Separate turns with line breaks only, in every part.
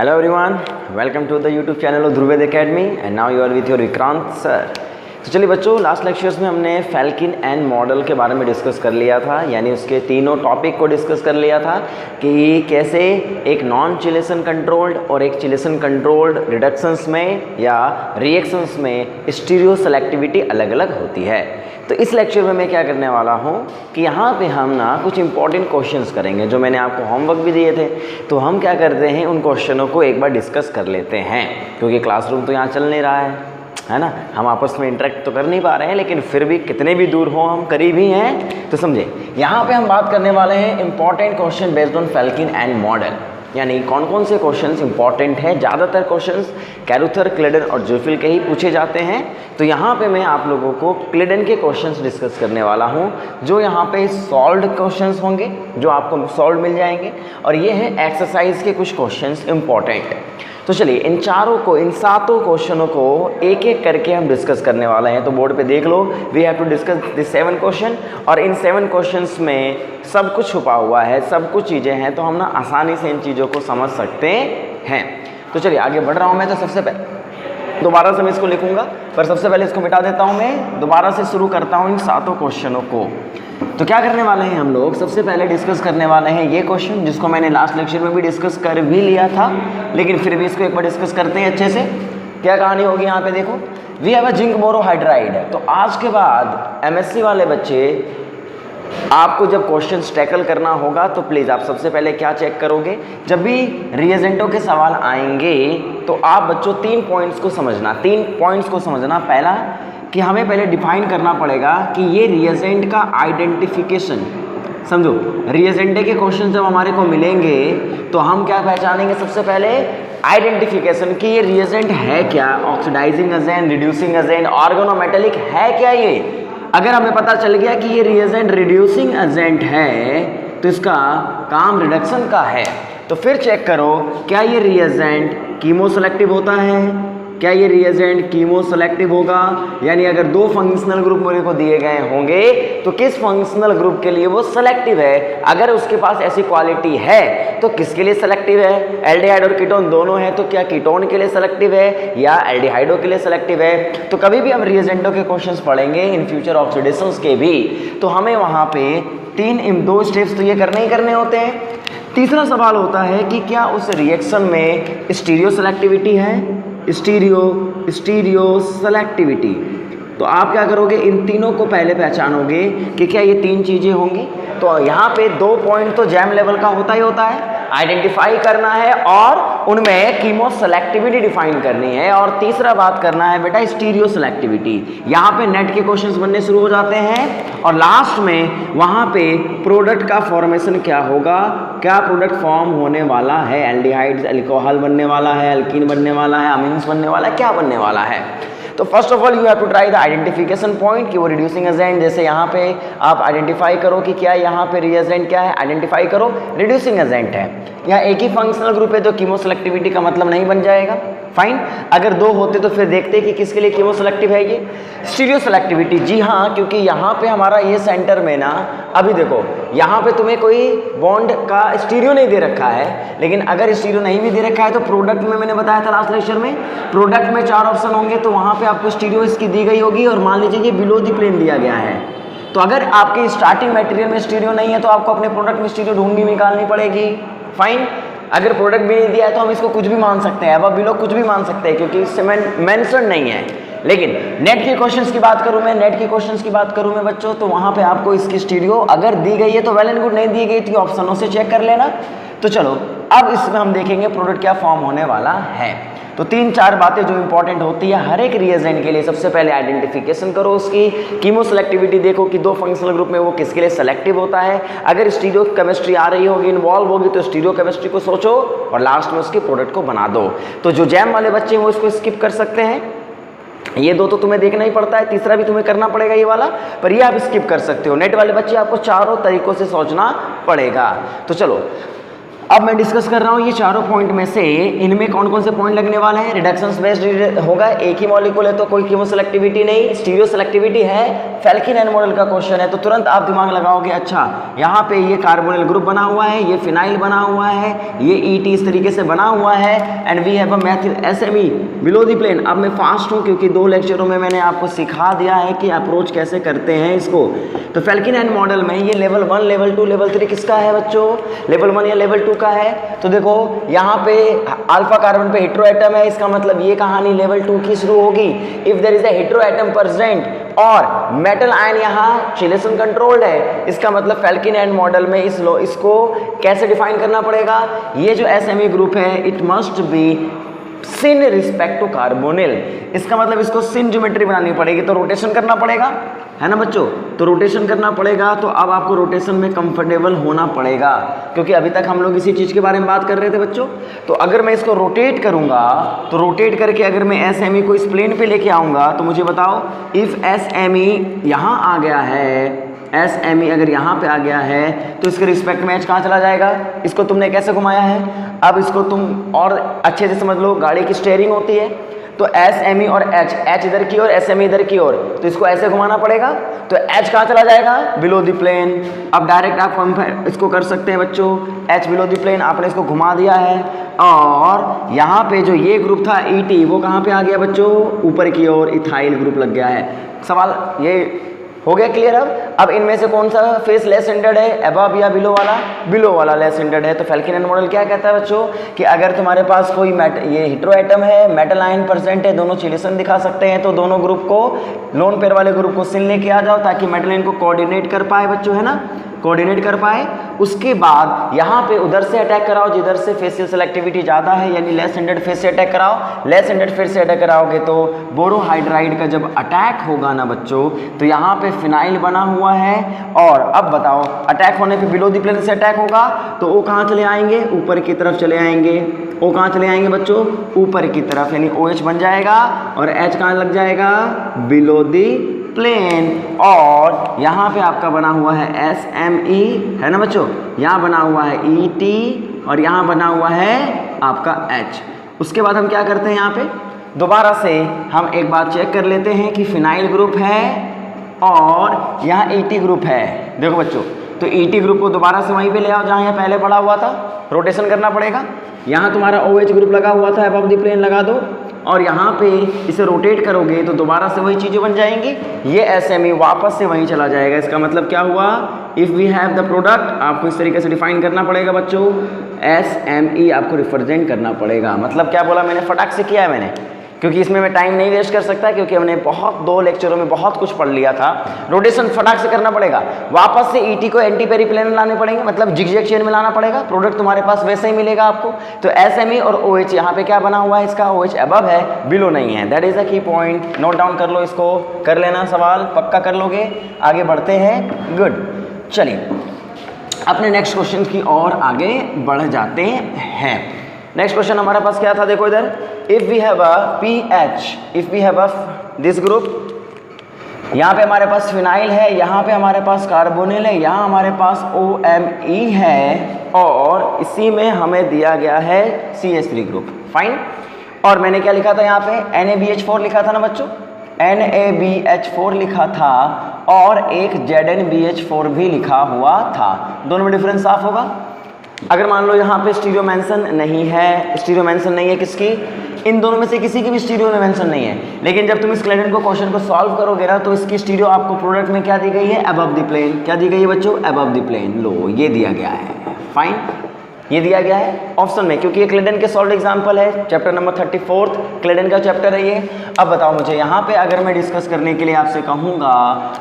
Hello everyone, welcome to the YouTube channel of Dhruvid Academy and now you are with your Vikrant sir. तो चलिए बच्चों, last lectures में हमने falcon and model के बारे में डिस्कस कर लिया था, यानी उसके तीनों टॉपिक को डिस्कस कर लिया था कि कैसे एक नॉन चिलेशन कंट्रोल्ड और एक चिलेशन कंट्रोल्ड रिडक्शंस में या रिएक्शंस में स्टीरियो सेलेक्टिविटी अलग अलग होती है। तो इस लेक्चर में मैं क्या करने वाला हूँ कि यहाँ पे हम ना कुछ इंपॉर्टेंट क्वेश्चंस करेंगे जो मैंने आपको होमवर्क भी दिए थे। तो हम क्या करते हैं, उन क्वेश्चनों को एक बार डिस्कस कर लेते हैं, क्योंकि क्लासरूम तो यहाँ चल नहीं रहा है ना, हम आपस में इंटरेक्ट तो कर नहीं पा रहे हैं, लेकिन फिर भी कितने भी दूर हो हम करीब ही हैं। तो समझे, यहाँ पे हम बात करने वाले हैं important question based on falcon and model, यानी कौन कौन से क्वेश्चंस इंपॉर्टेंट हैं। ज़्यादातर क्वेश्चंस कैरुथर, क्लेडन और जोफिल के ही पूछे जाते हैं। तो यहाँ पे मैं आप लोगों को क्लेडन के क्वेश्चंस डिस्कस करने वाला हूँ, जो यहाँ पे सॉल्व्ड क्वेश्चंस होंगे, जो आपको सॉल्व मिल जाएंगे, और ये है एक्सरसाइज के कुछ क्वेश्चंस इंपॉर्टेंट। तो चलिए इन सातों क्वेश्चनों को एक एक करके हम डिस्कस करने वाले हैं। तो बोर्ड पे देख लो, we have to discuss this 7 question, और इन 7 क्वेश्चंस में सब कुछ छुपा हुआ है, सब कुछ चीज़ें हैं, तो हम ना आसानी से इन चीज़ों को समझ सकते हैं। तो चलिए आगे बढ़ रहा हूँ मैं। तो सबसे पहले दोबारा से मैं इसको लिखूँगा, पर सबसे पहले इसको मिटा देता हूँ, मैं दोबारा से शुरू करता हूँ इन 7 क्वेश्चनों को। तो क्या करने वाले हैं हम लोग, सबसे पहले डिस्कस करने वाले हैं ये क्वेश्चन जिसको मैंने लास्ट लेक्चर में भी डिस्कस कर भी लिया था, लेकिन फिर भी इसको एक बार डिस्कस करते हैं अच्छे से। क्या कहानी होगी यहाँ पे देखो, we have a zinc borohydride. तो आज के बाद एमएससी वाले बच्चे, आपको जब क्वेश्चंस टैकल करना होगा तो प्लीज़ आप सबसे पहले क्या चेक करोगे, जब भी रिएजेंटों के सवाल आएंगे तो आप बच्चों 3 पॉइंट्स को समझना। पहला कि हमें पहले डिफाइन करना पड़ेगा कि ये रिएजेंट का आइडेंटिफिकेशन, समझो रिएजेंट के क्वेश्चन जब हमारे को मिलेंगे तो हम क्या पहचानेंगे, सबसे पहले आइडेंटिफिकेशन कि ये रिएजेंट है क्या, oxidising agent, reducing agent, organometallic है क्या ये। अगर हमें पता चल गया कि ये रिएजेंट रिड्यूसिंग एजेंट है तो इसका काम रिडक्शन का है, तो फिर चेक करो क्या ये रिएजेंट कीमो सेलेक्टिव होता है, क्या ये रिएजेंट कीमो सेलेक्टिव होगा। यानी अगर 2 फंक्शनल ग्रुप मेरे को दिए गए होंगे तो किस फंक्शनल ग्रुप के लिए वो सेलेक्टिव है। अगर उसके पास ऐसी क्वालिटी है तो किसके लिए सेलेक्टिव है, एल्डिहाइड और कीटोन दोनों हैं तो क्या कीटोन के लिए सेलेक्टिव है या एल्डिहाइडो के लिए सेलेक्टिव है। तो कभी भी हम रिएजेंटों के क्वेश्चंस पढ़ेंगे इन फ्यूचर ऑक्सीडेशंस के भी, तो हमें वहाँ पे 2 स्टेप्स तो ये करने ही करने होते हैं। तीसरा सवाल होता है कि क्या उस रिएक्शन में स्टीरियो सेलेक्टिविटी है, स्टीरियो सेलेक्टिविटी। तो आप क्या करोगे, इन तीनों को पहले पहचानोगे कि क्या ये 3 चीज़ें होंगी। तो यहाँ पे 2 पॉइंट तो जैम लेवल का होता ही होता है, आइडेंटिफाई करना है और उनमें कीमो सेलेक्टिविटी डिफाइन करनी है, और तीसरा बात करना है बेटा स्टीरियो सेलेक्टिविटी। यहाँ पे नेट के क्वेश्चंस बनने शुरू हो जाते हैं, और लास्ट में वहाँ पे प्रोडक्ट का फॉर्मेशन क्या होगा, क्या प्रोडक्ट फॉर्म होने वाला है, एल्डिहाइड्स अल्कोहल बनने वाला है, अल्कीन बनने वाला है, अमीन्स बनने वाला है, क्या बनने वाला है। तो first of all you have to try the identification point कि वो रिड्यूसिंग एजेंट, जैसे यहाँ पे आप आइडेंटिफाई करो कि क्या यहाँ पे रिएजेंट क्या है, आइडेंटिफाई करो रिड्यूसिंग एजेंट है। यहाँ एक ही फंक्शनल ग्रुप है तो कीमो सेलेक्टिविटी का मतलब नहीं बन जाएगा, फाइन। अगर 2 होते तो फिर देखते कि किसके लिए कीमो सेलेक्टिव है ये, स्टीरियो सेलेक्टिविटी। जी हाँ, क्योंकि यहाँ पे हमारा ये सेंटर में ना, अभी देखो यहाँ पे तुम्हें कोई बॉन्ड का स्टीरियो नहीं दे रखा है, लेकिन अगर स्टीरियो नहीं भी दे रखा है तो प्रोडक्ट में मैंने बताया था लास्ट लेक्चर में, प्रोडक्ट में 4 ऑप्शन होंगे, तो वहाँ पे आपको स्टीरियो इसकी दी गई होगी, और मान लीजिए ये बिलो दी प्लेन दिया गया है। तो अगर आपके स्टार्टिंग मटेरियल में स्टीरियो नहीं है तो आपको अपने प्रोडक्ट में स्टीरियो ढूंढनी निकालनी पड़ेगी, फाइन। अगर प्रोडक्ट भी नहीं दिया है तो हम इसको कुछ भी मान सकते हैं, अब बिलो कुछ भी मान सकते हैं, क्योंकि इससे मेंशन नहीं है। लेकिन नेट के क्वेश्चंस की बात करूं मैं, बच्चों, तो वहां पे आपको इसकी स्टीरियो अगर दी गई है तो वेल एंड गुड, नहीं दी गई तो ऑप्शनों से चेक कर लेना। तो चलो अब इसमें हम देखेंगे प्रोडक्ट क्या फॉर्म होने वाला है। तो 3-4 बातें जो इंपॉर्टेंट होती है हर एक रिएजेंट के लिए। सबसे पहले आइडेंटिफिकेशन करो उसकी, कीमो सेलेक्टिविटी देखो कि 2 फंक्शनल ग्रुप में वो किसके लिए सेलेक्टिव होता है। अगर स्टीरियो केमिस्ट्री आ रही होगी, इन्वॉल्व होगी, तो स्टीरियो केमिस्ट्री को सोचो और लास्ट में उसके प्रोडक्ट को बना दो। तो जो जैम वाले बच्चे हैं वो इसको स्किप कर सकते हैं, ये 2 तो तुम्हें देखना ही पड़ता है, तीसरा भी तुम्हें करना पड़ेगा ये वाला, पर ये आप स्किप कर सकते हो। नेट वाले बच्चे आपको 4 तरीकों से सोचना पड़ेगा। तो चलो अब मैं डिस्कस कर रहा हूँ ये 4 पॉइंट में से, इनमें कौन कौन से पॉइंट लगने वाले हैं। रिडक्शंस बेस्ड होगा, एक ही मॉलिक्यूल है तो कोई कीमो सेलेक्टिविटी नहीं, स्टीरियो सेलेक्टिविटी है, फैल्किन एंड मॉडल का क्वेश्चन है तो तुरंत आप दिमाग लगाओगे, अच्छा यहाँ पे ये कार्बोनिल ग्रुप बना हुआ है, ये फिनाइल बना हुआ है, ये ET इस तरीके से बना हुआ है, and we have a methyl SME below the plane. अब मैं फास्ट हूँ क्योंकि 2 लेक्चरों में मैंने आपको सिखा दिया है कि अप्रोच कैसे करते हैं इसको। तो फैल्किन एंड मॉडल में ये लेवल 1, लेवल 2, लेवल 3 किसका है बच्चों? लेवल 1 या लेवल 2 का है। तो देखो यहाँ पे अल्फा कार्बन पे हेटेरो एटम है, इसका मतलब ये कहानी लेवल 2 की शुरू होगी। If there is a hetero atom present और मेटल आयन यहाँ चिलेशन कंट्रोल्ड है, इसका मतलब फैल्किन एंड मॉडल में इसको कैसे डिफाइन करना पड़ेगा? ये जो SME ग्रुप है it must be syn respect to carbonyl. इसका मतलब इसको सिन ज्योमेट्री बनानी पड़ेगी, तो रोटेशन करना पड़ेगा, है ना बच्चों? तो रोटेशन करना पड़ेगा। तो अब आपको रोटेशन में कंफर्टेबल होना पड़ेगा, क्योंकि अभी तक हम लोग इसी चीज़ के बारे में बात कर रहे थे बच्चों। तो अगर मैं इसको रोटेट करूंगा, तो रोटेट करके अगर मैं SME को इस प्लेन पे लेके आऊंगा, तो मुझे बताओ इफ SME यहाँ आ गया है, SME अगर यहाँ पे आ गया है तो इसके रिस्पेक्ट में H कहाँ चला जाएगा? इसको तुमने कैसे घुमाया है? अब इसको तुम और अच्छे से समझ लो, गाड़ी की स्टीयरिंग होती है तो SME और H इधर की ओर, SME इधर की ओर, तो इसको ऐसे घुमाना पड़ेगा। तो H कहाँ चला जाएगा? Below the plane. अब डायरेक्ट आप इसको कर सकते हैं बच्चों, H बिलो द प्लेन, आपने इसको घुमा दिया है। और यहाँ पे जो ये ग्रुप था ET वो कहाँ पे आ गया बच्चों? ऊपर की ओर इथाइल ग्रुप लग गया है। सवाल ये हो गया क्लियर? अब इनमें से कौन सा फेस लेस हिंडर्ड है, अबव या बिलो वाला? बिलो वाला लेस हिंडर्ड है। तो फैल्किन एंड मॉडल क्या कहता है बच्चों कि अगर तुम्हारे पास कोई ये हेटेरो एटम है, मेटल आयन प्रेजेंट है, दोनों चिलेशन दिखा सकते हैं, तो दोनों ग्रुप को, लोन पेयर वाले ग्रुप को सिन लेके आ जाओ ताकि मेटल आयन को कोऑर्डिनेट कर पाए बच्चों, है ना, कोऑर्डिनेट कर पाए। उसके बाद यहाँ पे उधर से अटैक कराओ जिधर से फेसियल सेलेक्टिविटी ज़्यादा है, यानी लेस हिंडर्ड फेस से अटैक कराओ। लेस हिंडर्ड फेस से अटैक कराओगे तो बोरोहाइड्राइड का जब अटैक होगा ना बच्चों, तो यहाँ पे फिनाइल बना हुआ है। और अब बताओ अटैक होने पे बिलो द प्लेन से अटैक होगा तो वो कहाँ चले आएंगे? ऊपर की तरफ चले आएंगे। वो कहाँ चले आएंगे बच्चों? ऊपर की तरफ, यानी OH बन जाएगा और H कहाँ लग जाएगा? Below the plane. और यहाँ पे आपका बना हुआ है SME, है ना बच्चों? यहाँ बना हुआ है ET और यहाँ बना हुआ है आपका H। उसके बाद हम क्या करते हैं, यहाँ पे दोबारा से हम एक बात चेक कर लेते हैं कि फिनाइल ग्रुप है और यहाँ ET ग्रुप है। देखो बच्चों, तो ET ग्रुप को दोबारा से वहीं पे ले आओ जहाँ यहाँ पहले पड़ा हुआ था, रोटेशन करना पड़ेगा। यहाँ तुम्हारा OH ग्रुप लगा हुआ था, अबव द प्लेन लगा दो और यहाँ पे इसे रोटेट करोगे तो दोबारा से वही चीज़ें बन जाएंगी। ये SME वापस से वहीं चला जाएगा। इसका मतलब क्या हुआ? If we have the product, आपको इस तरीके से डिफाइन करना पड़ेगा बच्चों, SME आपको रिप्रेजेंट करना पड़ेगा। मतलब क्या बोला मैंने? फटाक से किया है मैंने, क्योंकि इसमें मैं टाइम नहीं वेस्ट कर सकता, क्योंकि हमने 2 लेक्चरों में बहुत कुछ पढ़ लिया था। रोटेशन फटाक से करना पड़ेगा। वापस से ET को एंटी पेरिप्लेन में लाने पड़ेंगे, मतलब जिगजैग चेन में लाना पड़ेगा। प्रोडक्ट तुम्हारे पास वैसे ही मिलेगा आपको। तो SME और OH यहाँ पे क्या बना हुआ है? इसका OH अबव है, बिलो नहीं है। दैट इज अ की पॉइंट, नोट डाउन कर लो, इसको कर लेना, सवाल पक्का कर लोगे। आगे बढ़ते हैं, गुड। चलिए अपने नेक्स्ट क्वेश्चन की ओर आगे बढ़ जाते हैं। नेक्स्ट क्वेश्चन हमारे पास क्या था? देखो इधर, if we have a PH, if we have a this group, यहाँ पे हमारे पास फिनाइल है, यहाँ पे हमारे पास कार्बोनिल है, यहाँ हमारे पास OMe है और इसी में हमें दिया गया है CH3 ग्रुप। फाइन। और मैंने क्या लिखा था यहाँ पे? NaBH4 लिखा था ना बच्चों, NaBH4 लिखा था और एक ZnBH4 भी लिखा हुआ था। दोनों में डिफरेंस साफ होगा। अगर मान लो यहाँ पे स्टीरियो मेंशन नहीं है, स्टीरियो मेंशन नहीं है किसकी? इन दोनों में से किसी की भी स्टीरियो में मेंशन नहीं है। लेकिन जब तुम इस क्लेडन को क्वेश्चन को सॉल्व करोगे ना, तो इसकी स्टीरियो आपको प्रोडक्ट में क्या दी गई है? Above the plane. क्या दी गई है बच्चों? Above the plane. लो ये दिया गया है। फाइन, ये दिया गया है ऑप्शन में, क्योंकि ये क्लेडन के सॉल्व एग्जाम्पल है। चैप्टर नंबर 34 क्लेडन का चैप्टर है ये। अब बताओ मुझे, यहाँ पे अगर मैं डिस्कस करने के लिए आपसे कहूँगा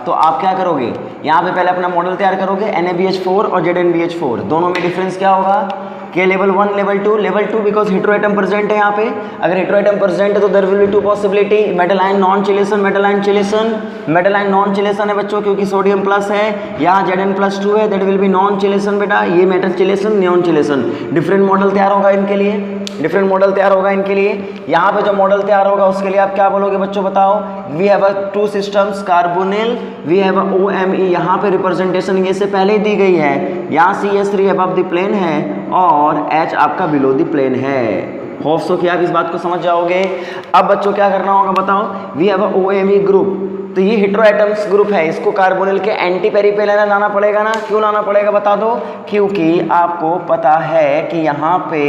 तो आप क्या करोगे? यहाँ पे पहले अपना मॉडल तैयार करोगे। NaBH4 और ZnBH4 दोनों में डिफरेंस क्या होगा? कि level 1, level 2 because hetero atom present है यहाँ पे। अगर हेटेरो एटम प्रेजेंट है तो there will be 2 possibility, metal ion non chelation, metal ion chelation. Metal ion non chelation है बच्चों, क्योंकि सोडियम प्लस है, यहाँ Zn+2 है, that will be non chelation बेटा। ये metal chelation, non chelation. Different model तैयार होगा इनके लिए, डिफरेंट मॉडल तैयार होगा इनके लिए। यहाँ पे जो मॉडल तैयार होगा उसके लिए आप क्या बोलोगे बच्चों? बताओ। We have 2 systems, carbonyl, we have OMe। यहाँ पे रिप्रेजेंटेशन ये से पहले ही दी गई है। यहाँ CH3 अबव द प्लेन है और H आपका बिलो द प्लेन है। होप सो कि आप इस बात को समझ जाओगे। अब बच्चों क्या करना होगा बताओ? वी हैव OMe ग्रुप, तो ये हेटेरोएटम्स ग्रुप है, इसको कार्बोनिल के एंटी पेरिपेलिनर लाना पड़ेगा ना। क्यों लाना पड़ेगा बता दो? क्योंकि आपको पता है कि यहाँ पे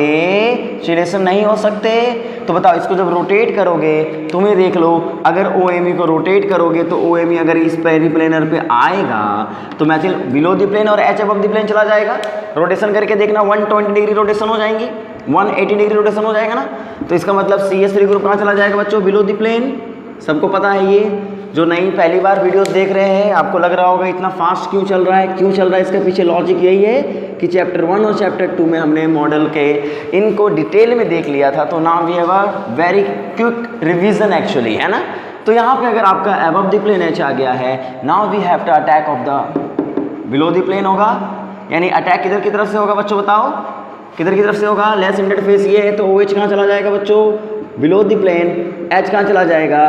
चिलेशन नहीं हो सकते। तो बताओ, इसको जब रोटेट करोगे तुम्हें देख लो, अगर OMe को रोटेट करोगे तो OMe अगर इस पेरिप्लेनर पे आएगा तो मैथिल बिलो द प्लेन और H अबव द प्लेन चला जाएगा। रोटेशन करके देखना, 120 डिग्री रोटेशन हो जाएंगी, 180 डिग्री रोटेशन हो जाएगा ना। तो इसका मतलब CH3 ग्रुप कहाँ चला जाएगा बच्चों? Below the plane. सबको पता है ये। जो नई पहली बार वीडियोस देख रहे हैं, आपको लग रहा होगा इतना फास्ट क्यों चल रहा है, क्यों चल रहा है? इसके पीछे लॉजिक यही है कि चैप्टर 1 और चैप्टर 2 में हमने मॉडल के इनको डिटेल में देख लिया था। तो now we have a very quick revision actually, है ना। तो यहाँ पे अगर आपका अबव द प्लेन H आ गया है, now we have to attack of the below the plane होगा। यानी अटैक किधर की तरफ से होगा बच्चों? बताओ किधर की तरफ से होगा? लेस इंटरफेस ये है तो OH कहाँ चला जाएगा बच्चों? Below the plane. H कहाँ चला जाएगा?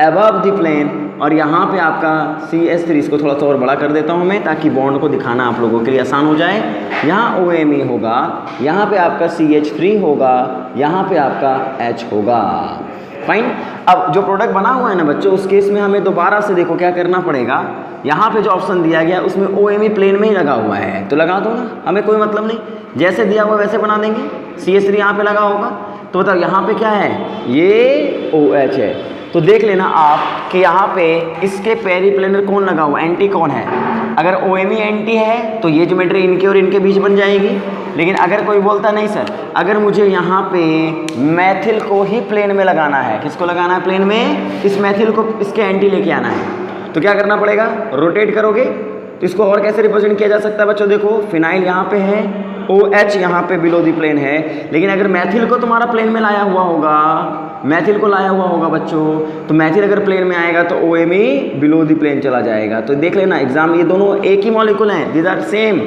Above the plane. और यहाँ पे आपका CH3, इसको थोड़ा सा और बड़ा कर देता हूँ मैं ताकि बॉन्ड को दिखाना आप लोगों के लिए आसान हो जाए। यहाँ OMe होगा, यहाँ पे आपका CH3 होगा, यहाँ पे आपका H होगा। फाइन। अब जो प्रोडक्ट बना हुआ है ना बच्चों, उस केस में हमें दोबारा से देखो क्या करना पड़ेगा। यहाँ पे जो ऑप्शन दिया गया उसमें OMe प्लेन में ही लगा हुआ है तो लगा दो ना, हमें कोई मतलब नहीं, जैसे दिया हुआ वैसे बना देंगे। CH3 यहाँ पे लगा होगा तो बताओ यहाँ पे क्या है? ये OH है। तो देख लेना आप कि यहाँ पे इसके पेरिप्लेनर कौन लगा हुआ, एंटी कौन है। अगर OMe एंटी है तो ये ज्योमेट्री इनके और इनके बीच बन जाएगी। लेकिन अगर कोई बोलता नहीं सर, अगर मुझे यहाँ पे मैथिल को ही प्लेन में लगाना है, किसको लगाना है प्लेन में? इस मैथिल को इसके एंटी लेके आना है, तो क्या करना पड़ेगा? रोटेट करोगे। तो इसको और कैसे रिप्रेजेंट किया जा सकता है बच्चों? देखो फिनाइल यहाँ पे है, OH यहाँ पे बिलो द प्लेन है। लेकिन अगर मैथिल को तुम्हारा प्लेन में लाया हुआ होगा, मैथिल को लाया हुआ होगा बच्चों, तो मैथिल अगर प्लेन में आएगा तो OMe बिलो द प्लेन चला जाएगा। तो देख लेना एग्जाम, ये दोनों एक ही मॉलिक्यूल हैं, दीज आर सेम।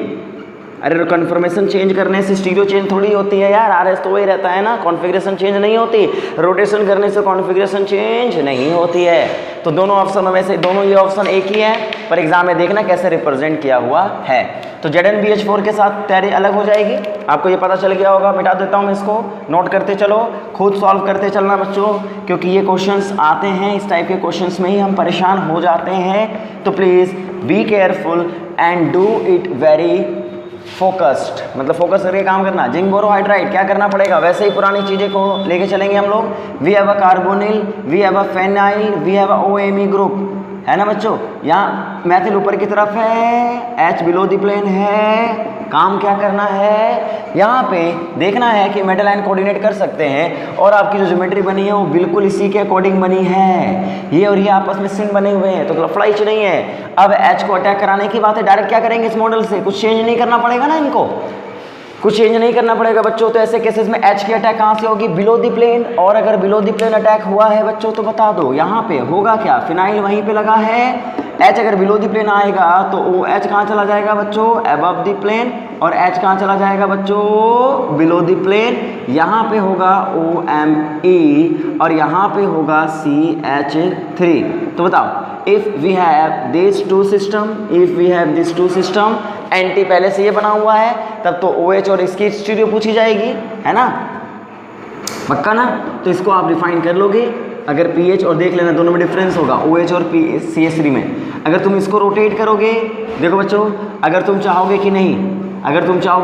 अरे कन्फर्मेशन चेंज करने से स्टीरियो चेंज थोड़ी होती है यार, RS तो वही रहता है ना, कॉन्फ़िगरेशन चेंज नहीं होती। रोटेशन करने से कॉन्फ़िगरेशन चेंज नहीं होती है। तो दोनों ऑप्शन में से दोनों ये ऑप्शन एक ही है, पर एग्जाम में देखना कैसे रिप्रेजेंट किया हुआ है। तो ZnBH4 के साथ तैयारी अलग हो जाएगी, आपको ये पता चल गया होगा। मिटा देता हूँ मैं इसको, नोट करते चलो, खुद सॉल्व करते चलना बच्चों, क्योंकि ये क्वेश्चंस आते हैं, इस टाइप के क्वेश्चंस में ही हम परेशान हो जाते हैं। तो please be careful and do it very focused, मतलब फोकस करके काम करना। जिंक बोरोहाइड्राइड क्या करना पड़ेगा? वैसे ही पुरानी चीज़ें को लेके चलेंगे हम लोग। We have a carbonyl, we have a phenyl, we have a OMe group, है ना बच्चों। यहाँ मैथिल ऊपर की तरफ है, H बिलो द प्लेन है। काम क्या करना है? यहाँ पे देखना है कि मेटल आयन कोऑर्डिनेट कर सकते हैं, और आपकी जो ज्योमेट्री बनी है वो बिल्कुल इसी के अकॉर्डिंग बनी है। ये और ये आपस में सिंक बने हुए हैं, तो लफड़ाई नहीं है। अब H को अटैक कराने की बात है, डायरेक्ट क्या करेंगे इस मॉडल से? कुछ चेंज नहीं करना पड़ेगा ना इनको, कुछ चेंज नहीं करना पड़ेगा बच्चों। तो ऐसे केसेस में H की अटैक कहाँ से होगी? Below the plane. और अगर बिलो द प्लेन अटैक हुआ है बच्चों तो बता दो यहाँ पे होगा क्या? फिनाइल वहीं पे लगा है। H अगर बिलो द प्लेन आएगा तो OH कहाँ चला जाएगा बच्चों? Above the plane. और H कहाँ चला जाएगा बच्चों? Below the plane. यहाँ पे होगा OMe और यहाँ पे होगा CH3। तो बताओ, if we have this two system, anti पहले से ये बना हुआ है, तब तो OH और इसकी स्टीरियो पूछी जाएगी, है ना, पक्का ना। तो इसको आप डिफाइन कर लोगे। अगर pH और देख लेना दोनों में डिफरेंस होगा OH और CH3 में। अगर तुम इसको रोटेट करोगे, देखो बच्चों, अगर तुम चाहोगे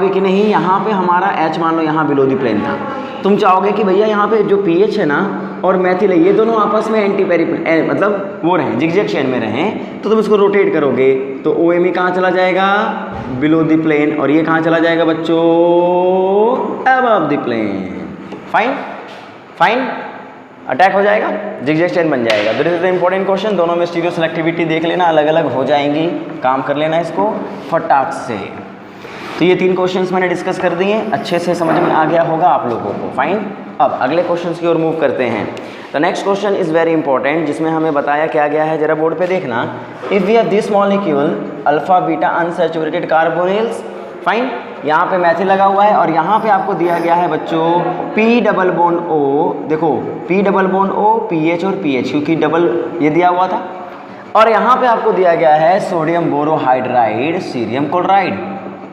कि नहीं यहाँ पे हमारा H मान लो यहाँ बिलो द प्लेन था, तुम चाहोगे कि भैया यहाँ पे जो pH है ना और मैथिल है, ये दोनों आपस में एंटी पेरिप्लेन मतलब वो रहें, जिगजैग चेन में रहें, तो तुम इसको रोटेट करोगे तो OMe कहाँ चला जाएगा? Below the plane. और ये कहाँ चला जाएगा बच्चों? Above the plane. Fine, attack हो जाएगा, जिगजैग चेन बन जाएगा। This is the important question. दोनों में स्टीरियो सेलेक्टिविटी देख लेना, अलग अलग हो जाएंगी, काम कर लेना इसको फटाक से। तो ये 3 क्वेश्चंस मैंने डिस्कस कर दिए, अच्छे से समझ में आ गया होगा आप लोगों को। फाइन, अब अगले क्वेश्चंस की ओर मूव करते हैं। The next question is very important, जिसमें हमें बताया क्या गया है, जरा बोर्ड पे देखना। If we have this molecule alpha beta unsaturated carbonyls, fine, यहाँ पे मैथिल लगा हुआ है और यहाँ पे आपको दिया गया है बच्चों P डबल बॉन्ड O, देखो P double bond O, PH और PH, क्योंकि डबल ये दिया हुआ था। और यहाँ पे आपको दिया गया है sodium borohydride cerium chloride,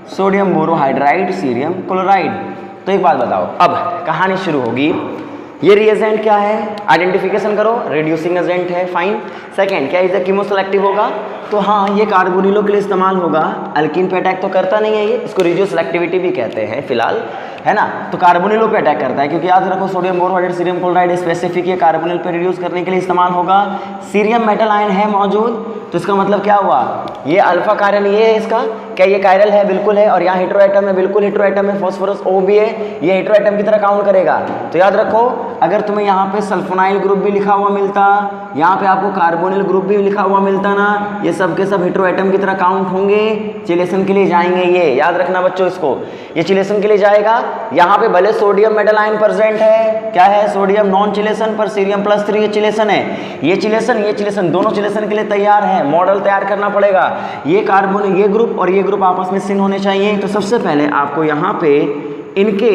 sodium borohydride cerium chloride. तो एक बात बताओ, अब कहानी शुरू होगी। ये रिएजेंट क्या है, आइडेंटिफिकेशन करो, रिड्यूसिंग एजेंट है, फाइन। सेकंड, क्या इसे कीमोसेलेक्टिव होगा, तो हाँ ये कार्बोनिलो के लिए इस्तेमाल होगा, अल्कीन पे अटैक तो करता नहीं है ये, इसको रिड्यूस सेलेक्टिविटी भी कहते हैं फिलहाल, है ना। तो कार्बोनिलो पे अटैक करता है, क्योंकि याद रखो sodium borohydrate cerium chloride specific ये कार्बोनिल पे रिड्यूस करने के लिए इस्तेमाल होगा। सीरियम मेटल आयन है मौजूद, तो इसका मतलब क्या हुआ, ये अल्फा कार्बन ये है इसका, क्या ये कायरल है, बिल्कुल है, और यहाँ हेटेरो एटम है, बिल्कुल हेटेरो एटम है, फास्फोरस O भी है, ये हेटेरो एटम की तरह काउंट करेगा। तो याद रखो अगर तुम्हें यहाँ पे सल्फोनाइल ग्रुप भी लिखा हुआ मिलता, यहाँ पे आपको कार्बोनिल ग्रुप भी लिखा हुआ मिलता ना, ये सब के सब हेटेरो एटम की तरह काउंट होंगे, चिलेशन के लिए जाएंगे, ये याद रखना बच्चों इसको, ये चिलेशन के लिए जाएगा। यहाँ पे भले सोडियम मेटल आयन प्रेजेंट है, क्या है, सोडियम नॉन चिलेशन, पर सीरियम +3 ये चिलेशन है, ये चिलेशन दोनों चिलेशन के लिए तैयार है, मॉडल तैयार करना पड़ेगा। ये कार्बन ये ग्रुप और ये ग्रुप आपस में सिन होने चाहिए, तो सबसे पहले आपको यहाँ पे इनके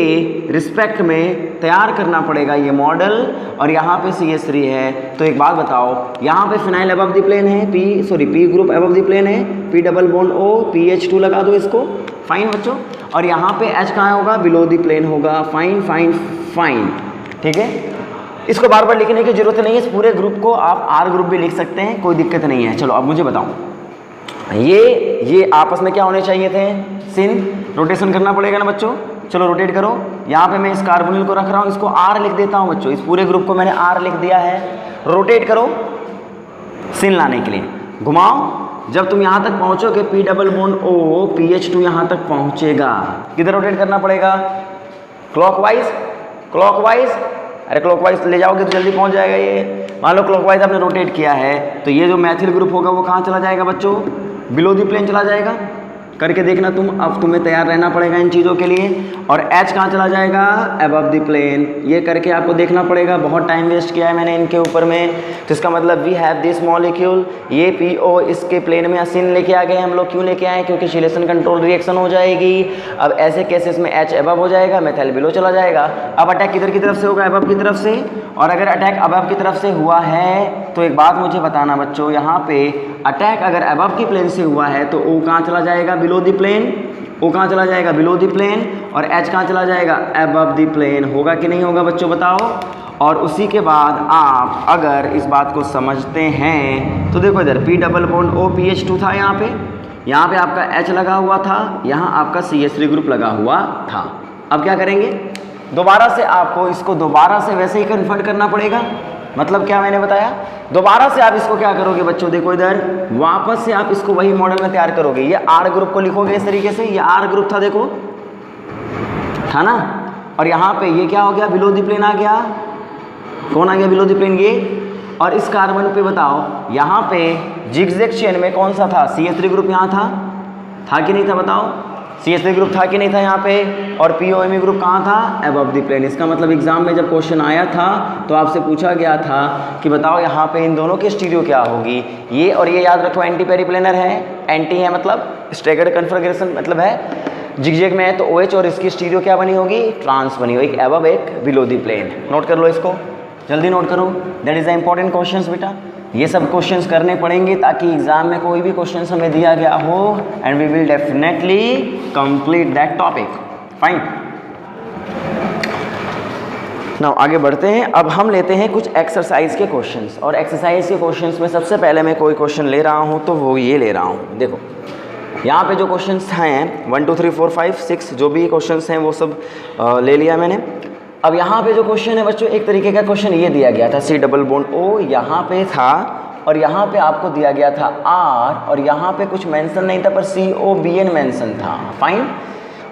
रिस्पेक्ट में तैयार करना पड़ेगा ये मॉडल, और यहाँ पे CH3 है। तो एक बात बताओ, यहाँ पे फिनाइल अबव द प्लेन है, P group above the plane है, P double bond O, PH2 लगा दो इसको, फाइन बच्चों। और यहाँ पे H कहाँ होगा, बिलो द प्लेन होगा, फाइन फाइन फाइन, ठीक है। इसको बार बार लिखने की जरूरत नहीं है, इस पूरे ग्रुप को आप R ग्रुप भी लिख सकते हैं, कोई दिक्कत नहीं है। चलो अब मुझे बताओ, ये आपस में क्या होने चाहिए थे, सिन, रोटेशन करना पड़ेगा ना बच्चों। चलो रोटेट करो, यहाँ पे मैं इस कार्बोनिल को रख रहा हूँ, इसको R लिख देता हूँ बच्चों, इस पूरे ग्रुप को मैंने R लिख दिया है। रोटेट करो सिन लाने के लिए, घुमाओ, जब तुम यहाँ तक पहुँचोगे P double bond O, PH2 यहाँ तक पहुँचेगा, किधर रोटेट करना पड़ेगा, क्लॉकवाइज, अरे क्लॉकवाइज ले जाओगे तो जल्दी पहुँच जाएगा ये। मान लो क्लॉकवाइज आपने रोटेट किया है, तो ये जो मैथिल ग्रुप होगा वो कहाँ चला जाएगा बच्चों, बिलो दी प्लेन चला जाएगा, करके देखना तुम, अब तुम्हें तैयार रहना पड़ेगा इन चीज़ों के लिए। और H कहाँ चला जाएगा, अबव द प्लेन, ये करके आपको देखना पड़ेगा, बहुत टाइम वेस्ट किया है मैंने इनके ऊपर में। तो इसका मतलब वी हैव दिस मॉलिक्यूल, ये PO इसके प्लेन में असिन लेके आ गए हम लोग, क्यों लेके आए, क्योंकि चिलेशन कंट्रोल रिएक्शन हो जाएगी। अब ऐसे केसेस में H अबव हो जाएगा, मेथाइल बिलो चला जाएगा। अब अटैक किधर की तरफ से होगा, अबव की तरफ से, और अगर अटैक अबव की तरफ से हुआ है तो एक बात मुझे बताना बच्चों, यहाँ पे अटैक अगर अबव की प्लेन से हुआ है तो O कहाँ चला जाएगा, बिलो द प्लेन, O कहाँ चला जाएगा, बिलो द प्लेन, और H कहाँ चला जाएगा, अबव द प्लेन। होगा कि नहीं होगा बच्चों बताओ। और उसी के बाद आप अगर इस बात को समझते हैं तो देखो इधर P double bond O PH2 था, यहाँ पे आपका H लगा हुआ था, यहाँ आपका CH3 ग्रुप लगा हुआ था। अब क्या करेंगे, दोबारा से आपको इसको दोबारा से वैसे ही कन्वर्ट करना पड़ेगा। मतलब क्या मैंने बताया, दोबारा से आप इसको क्या करोगे बच्चों, देखो इधर वापस से आप इसको वही मॉडल में तैयार करोगे। ये R ग्रुप को लिखोगे इस तरीके से, ये R ग्रुप था, देखो था ना, और यहाँ पे ये क्या हो गया, बिलो द प्लेन आ गया, कौन आ गया बिलो द प्लेन, ये। और इस कार्बन पे बताओ, यहाँ पे जिगजैग चेन में कौन सा था, CH3 ग्रुप यहाँ था कि नहीं था बताओ, CH3 ग्रुप था कि नहीं था यहाँ पे, और POMe ग्रुप कहाँ था, अबव द प्लेन। इसका मतलब एग्जाम में जब क्वेश्चन आया था तो आपसे पूछा गया था कि बताओ यहाँ पे इन दोनों की स्टीरियो क्या होगी, ये और ये याद रखो एंटी पेरिप्लेनर है, एंटी है मतलब स्टैगर्ड कन्फिगरेशन मतलब है, जिगजैग में है तो OH, और इसकी स्टीरियो क्या बनी होगी, ट्रांस बनी होगी, एक अबव एक बिलो द प्लेन। नोट कर लो इसको, जल्दी नोट करो, that is the important questions बेटा। ये सब क्वेश्चंस करने पड़ेंगे ताकि एग्जाम में कोई भी क्वेश्चन हमें दिया गया हो and we will definitely complete that topic, fine. Now आगे बढ़ते हैं, अब हम लेते हैं कुछ एक्सरसाइज के क्वेश्चंस, और एक्सरसाइज के क्वेश्चंस में सबसे पहले मैं कोई क्वेश्चन ले रहा हूं तो वो ये ले रहा हूं। देखो यहाँ पे जो क्वेश्चंस हैं 1 2 3 4 5 6 जो भी क्वेश्चंस हैं वो सब ले लिया मैंने। अब यहाँ पे जो क्वेश्चन है बच्चों, एक तरीके का क्वेश्चन ये दिया गया था, C डबल बॉन्ड O यहाँ पे था, और यहाँ पे आपको दिया गया था R, और यहाँ पे कुछ मेंशन नहीं था पर COBN मेंशन था, फाइन।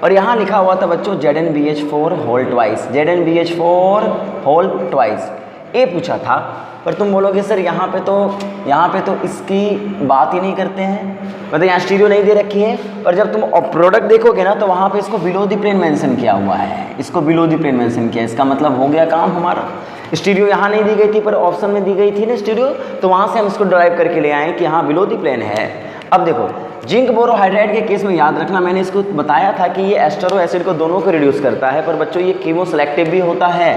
और यहाँ लिखा हुआ था बच्चों ZnBH4 whole twice, ZnBH4 whole twice, ये पूछा था। पर तुम बोलोगे सर यहाँ पे तो इसकी बात ही नहीं करते हैं, मतलब यहाँ स्टीरियो नहीं दे रखी है, पर जब तुम प्रोडक्ट देखोगे ना तो वहाँ पे इसको बिलो द प्लेन मेंशन किया हुआ है, इसको बिलो द प्लेन मेंशन किया, इसका मतलब हो गया काम हमारा। स्टीरियो यहाँ नहीं दी गई थी पर ऑप्शन में दी गई थी ना स्टीरियो, तो वहाँ से हम इसको ड्राइव करके ले आए कि हाँ बिलो द प्लेन है। अब देखो जिंक बोरोहाइड्राइड के केस में याद रखना, मैंने इसको बताया था कि ये एस्टेरो एसिड को दोनों को रिड्यूस करता है, पर बच्चों ये कीमो सेलेक्टिव भी होता है,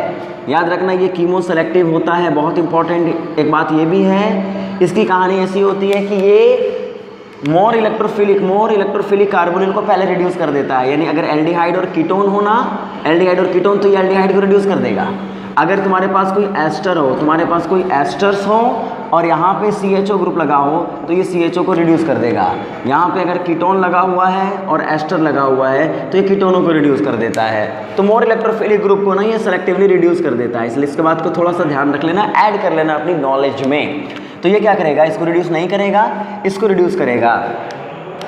याद रखना ये कीमो सेलेक्टिव होता है, बहुत इंपॉर्टेंट एक बात ये भी है। इसकी कहानी ऐसी होती है कि ये मोर इलेक्ट्रोफिलिक कार्बोनिल को पहले रिड्यूस कर देता है, यानी अगर एल्डिहाइड और कीटोन होना, एल्डिहाइड और कीटोन, तो ये एल्डिहाइड को रिड्यूस कर देगा। अगर तुम्हारे पास कोई एस्टर हो, तुम्हारे पास कोई एस्टर्स हो और यहाँ पे CHO ग्रुप लगा हो तो ये CHO को रिड्यूस कर देगा। यहाँ पे अगर कीटोन लगा हुआ है और एस्टर लगा हुआ है तो ये कीटोनों को रिड्यूस कर देता है। तो मोर इलेक्ट्रोफिलिक ग्रुप को ना ये सेलेक्टिवली रिड्यूस कर देता है, इसलिए इसके बात को थोड़ा सा ध्यान रख लेना, ऐड कर लेना अपनी नॉलेज में। तो ये क्या करेगा, इसको रिड्यूस नहीं करेगा, इसको रिड्यूस करेगा।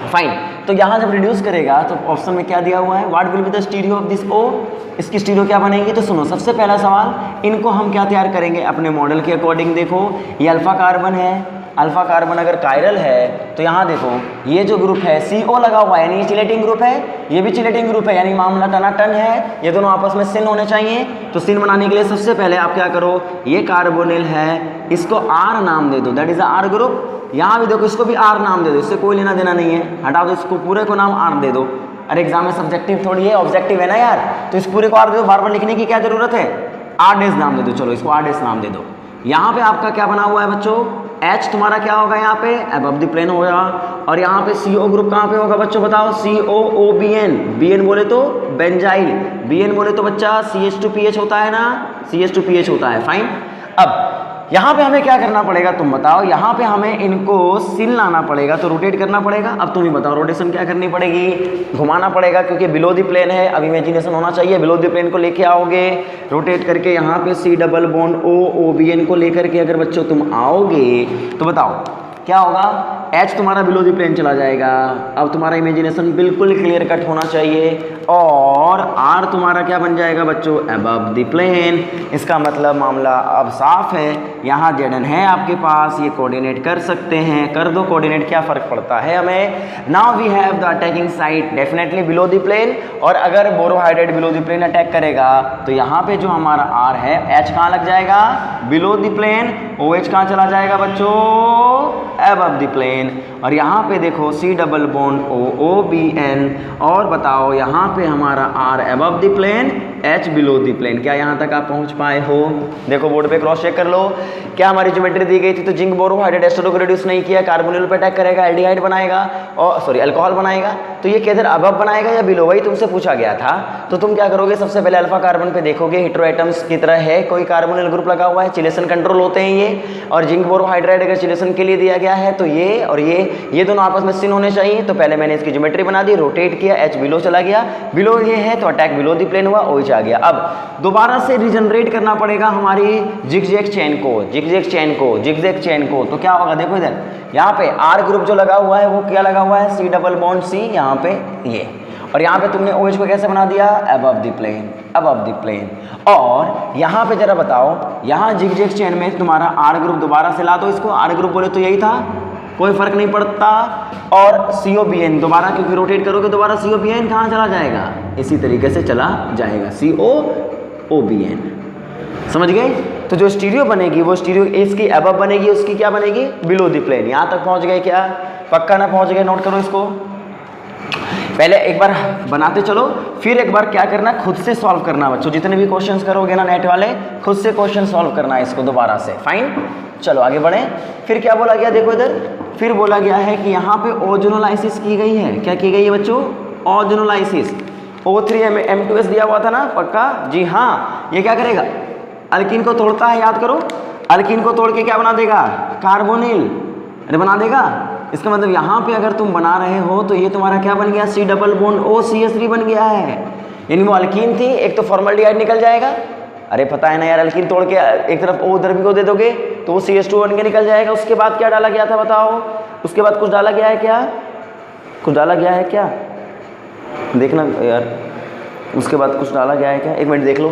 फाइन, तो यहाँ जब रिड्यूस करेगा तो ऑप्शन में क्या दिया हुआ है, what will be the stereo of this O, इसकी स्टीरियो क्या बनेगी। तो सुनो, सबसे पहला सवाल, इनको हम क्या तैयार करेंगे अपने मॉडल के अकॉर्डिंग। देखो ये अल्फा कार्बन है, अल्फा कार्बन अगर कायरल है तो यहाँ देखो ये जो ग्रुप है CO लगा हुआ है, यानी ये चिलेटिंग ग्रुप है, ये भी चिलेटिंग ग्रुप है, यानी मामला टनाटन है, ये दोनों आपस में सिन होने चाहिए। तो सिन बनाने के लिए सबसे पहले आप क्या करो, ये कार्बोनिल है, इसको R नाम दे दो, दैट इज R ग्रुप। यहाँ भी देखो इसको भी R नाम दे दो, इससे कोई लेना देना नहीं है, हटा दो इसको, पूरे को नाम R दे दो। अरे एग्जाम में सब्जेक्टिव थोड़ी है, ऑब्जेक्टिव है ना यार, तो इस पूरे को R दे दो, बार बार लिखने की क्या जरूरत है, R डैश नाम दे दो, चलो इसको R डैश नाम दे दो। यहाँ पे आपका क्या बना हुआ है बच्चों, H तुम्हारा क्या होगा यहाँ पे अबव द प्लेन होगा, और यहाँ पे CO ग्रुप कहाँ पे होगा बच्चों बताओ, COOBN, BN बोले तो बेंजाइल, BN बोले तो बच्चा CH2PH होता है ना, CH2PH होता है। फाइन, अब यहाँ पे हमें क्या करना पड़ेगा तुम बताओ, यहाँ पे हमें इनको सिल लाना पड़ेगा, तो रोटेट करना पड़ेगा। अब तुम ही बताओ रोटेशन क्या करनी पड़ेगी, घुमाना पड़ेगा, क्योंकि बिलो द प्लेन है, अब इमेजिनेशन होना चाहिए। बिलो द प्लेन को लेके आओगे, रोटेट करके यहाँ पे C डबल बॉन्ड OOBN को लेकर के अगर बच्चों तुम आओगे तो बताओ क्या होगा, H तुम्हारा बिलो द प्लेन चला जाएगा। अब तुम्हारा इमेजिनेशन बिल्कुल क्लियर कट होना चाहिए, और R तुम्हारा क्या बन जाएगा बच्चों, अबव द प्लेन। इसका मतलब मामला अब साफ है, यहाँ ZN है आपके पास, ये कोऑर्डिनेट कर सकते हैं, कर दो कोऑर्डिनेट, क्या फ़र्क पड़ता है हमें। Now we have the attacking site definitely below the plane, और अगर borohydrate below the plane attack करेगा तो यहाँ पे जो हमारा R है, H कहाँ लग जाएगा, बिलो द प्लेन, OH कहाँ चला जाएगा बच्चों, अबव द प्लेन। और यहाँ पे देखो C डबल बॉन्ड OOBN, और बताओ यहाँ पे हमारा R above the plane, H below the plane. क्या यहाँ तक आप पहुँच पाए हो, देखो बोर्ड पे क्रॉस चेक कर लो। क्या हमारी ज्योमेट्री दी गई थी, तो जिंक बोरोहाइड्रेट एस्टर को रिड्यूस नहीं किया, कार्बोनिल पे अटैक करेगा, एल्डिहाइड बनाएगा, और सॉरी अल्कोहल बनाएगा, तो ये किधर अबव बनाएगा या बिलो, वही तुमसे पूछा गया था। तो तुम क्या करोगे, सबसे पहले अल्फा कार्बन पे देखोगे, हेटेरोएटम्स की तरह है, कोई कार्बोनिल ग्रुप लगा हुआ है, चिलेशन कंट्रोल होते हैं ये, और जिंक बोरोहाइड्रेट अगर चिलेशन के लिए दिया गया है तो ये और ये दोनों आपस में सिन होने चाहिए। तो पहले मैंने इसकी ज्योमेट्री बना दी, रोटेट किया, H बिलो चला गया, बिलो ये है तो अटैक बिलो द प्लेन हुआ, OH आ गया। अब दोबारा से रिजनरेट करना पड़ेगा हमारी जिगजैग चेन को, तो क्या होगा देखो इधर, यहाँ पे R ग्रुप जो लगा हुआ है वो क्या लगा हुआ है, C डबल बॉन्ड C, यहाँ पे ये, और यहाँ पे तुमने OH को कैसे बना दिया, अबव द प्लेन। और यहाँ पे जरा बताओ, यहाँ जिगजैग चेन में तुम्हारा R ग्रुप दोबारा से ला दो, इसको R ग्रुप बोले तो यही था, कोई फर्क नहीं पड़ता, और COBN दोबारा, क्योंकि रोटेट करोगे दोबारा COBN कहाँ चला जाएगा, इसी तरीके से चला जाएगा, COOBN। समझ गए। तो जो स्टीरियो बनेगी वो स्टीरियो इसकी अबव बनेगी, उसकी क्या बनेगी, बिलो द प्लेन। यहाँ तक पहुँच गए क्या, पक्का ना पहुँच गए, नोट करो इसको, पहले एक बार बनाते चलो, फिर एक बार क्या करना, खुद से सॉल्व करना बच्चों, जितने भी क्वेश्चंस करोगे ना नेट वाले, खुद से क्वेश्चन सॉल्व करना है इसको दोबारा से। फाइन, चलो आगे बढ़ें। फिर क्या बोला गया, देखो इधर, फिर बोला गया है कि यहाँ पे ओजोनोलाइसिस की गई है, क्या की गई है बच्चों, ओजोनोलाइसिस। O3M2S दिया हुआ था ना, पक्का जी हाँ। ये क्या करेगा, अल्कीन को तोड़ता है, याद करो, अल्कीन को तोड़ के क्या बना देगा, कार्बोनिल, अरे बना देगा। इसका मतलब यहाँ पे अगर तुम बना रहे हो तो ये तुम्हारा क्या बन गया, C डबल बॉन्ड OCH3 बन गया है, यानी वो अल्कीन थी, एक तो फॉर्मल्डिहाइड निकल जाएगा। अरे पता है ना यार, अल्कीन तोड़ के एक तरफ O उधर भी को दे दोगे तो वो CH2 बन के निकल जाएगा। उसके बाद क्या डाला गया था बताओ, उसके बाद कुछ डाला गया है क्या, कुछ डाला गया है क्या, देखना यार, उसके बाद कुछ डाला गया है क्या, एक मिनट देख लो,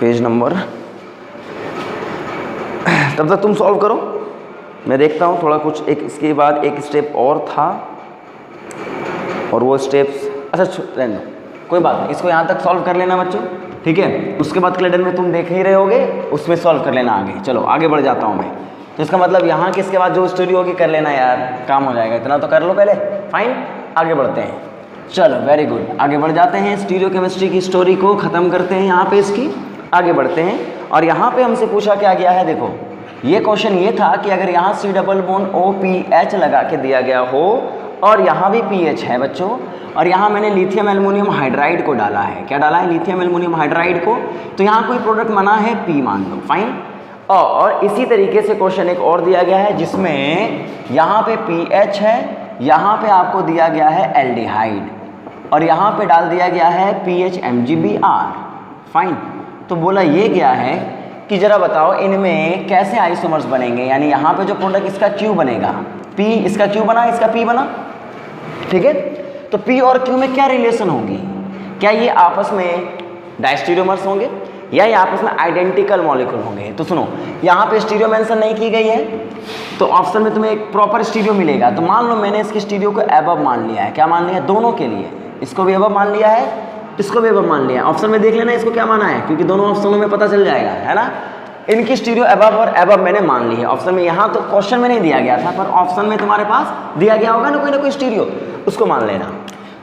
पेज नंबर, तब तक तुम सॉल्व करो, मैं देखता हूँ थोड़ा कुछ। एक इसके बाद एक स्टेप और था, और वो स्टेप्स, अच्छा रहने दो, कोई बात नहीं, इसको यहाँ तक सॉल्व कर लेना बच्चों, ठीक है। उसके बाद क्लेडन में तुम देख ही रहे होगे, उसमें सॉल्व कर लेना आगे। चलो आगे बढ़ जाता हूँ मैं। तो इसका मतलब यहाँ की इसके बाद जो स्टोरी होगी कर लेना यार, काम हो जाएगा, इतना तो कर लो पहले। फाइन, आगे बढ़ते हैं, चलो वेरी गुड, आगे बढ़ जाते हैं। स्टीरियो केमिस्ट्री की स्टोरी को ख़त्म करते हैं यहाँ पे, इसकी आगे बढ़ते हैं। और यहाँ पे हमसे पूछा क्या गया है, देखो ये क्वेश्चन ये था कि अगर यहाँ C डबल बॉन्ड OPH लगा के दिया गया हो और यहाँ भी पीएच है बच्चों, और यहाँ मैंने लिथियम एल्युमिनियम हाइड्राइड को डाला है। क्या डाला है? लिथियम एल्युमिनियम हाइड्राइड को। तो यहाँ कोई प्रोडक्ट बना है पी मान लो, फाइन। और इसी तरीके से क्वेश्चन एक और दिया गया है जिसमें यहाँ पे पीएच है, यहाँ पे आपको दिया गया है एल्डिहाइड, और यहाँ पे डाल दिया गया है PHMgBr, फाइन। तो बोला ये गया है कि जरा बताओ इनमें कैसे आइसोमर्स बनेंगे, यानी यहाँ पे जो प्रोडक्ट इसका Q बनेगा, P इसका Q बना, इसका P बना, ठीक है। तो P और Q में क्या रिलेशन होगी? क्या ये आपस में डायस्टीरियोमर्स होंगे या ये आपस में आइडेंटिकल मॉलिक्यूल होंगे? तो सुनो, यहाँ पे स्टीरियो मेंशन नहीं की गई है, तो ऑप्शन में तुम्हें एक प्रॉपर स्टीरियो मिलेगा। तो मान लो मैंने इसकी स्टीरियो को एबव मान लिया है। क्या मान लिया है? दोनों के लिए, इसको भी एबव मान लिया है, इसको भी एबव मान लिया है। ऑप्शन में देख लेना इसको क्या माना है, क्योंकि दोनों ऑप्शनों में पता चल जाएगा, है ना। इनकी स्टीरियो एबव और एबव मैंने मान ली है ऑप्शन में। यहाँ तो क्वेश्चन में नहीं दिया गया था, पर ऑप्शन में तुम्हारे पास दिया गया होगा ना कोई स्टीरियो, उसको मान लेना।